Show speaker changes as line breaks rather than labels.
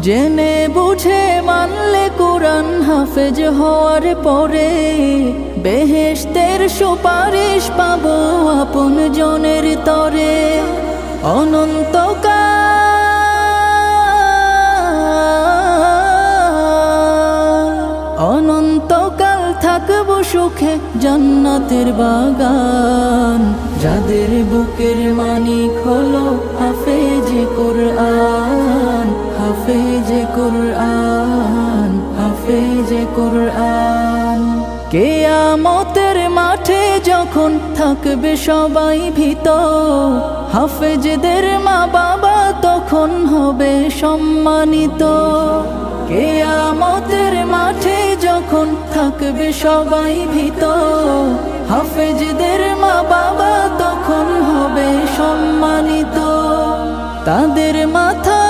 জেনে বুঝে মানলে কুরআন হাফেজ হওয়ার পরে বেহেশতের সুপারিশ পাবো আপন জনের তরে। অনন্তকাল থাকবো সুখে জান্নাতের বাগান। যাদের বুকের মানিক হলো হাফেজে কুরআন, হাফেজে কুরআন, হাফেজে কুরআন। কিয়ামতের মাঠে যখন থাকবে সবাই ভীত, হাফেজদের মা বাবা তখন হবে সম্মানিত। কিয়ামতের মাঠে যখন থাকবে সবাই ভীত, হাফেজদের মা বাবা তখন হবে সম্মানিত। তাদের মাথা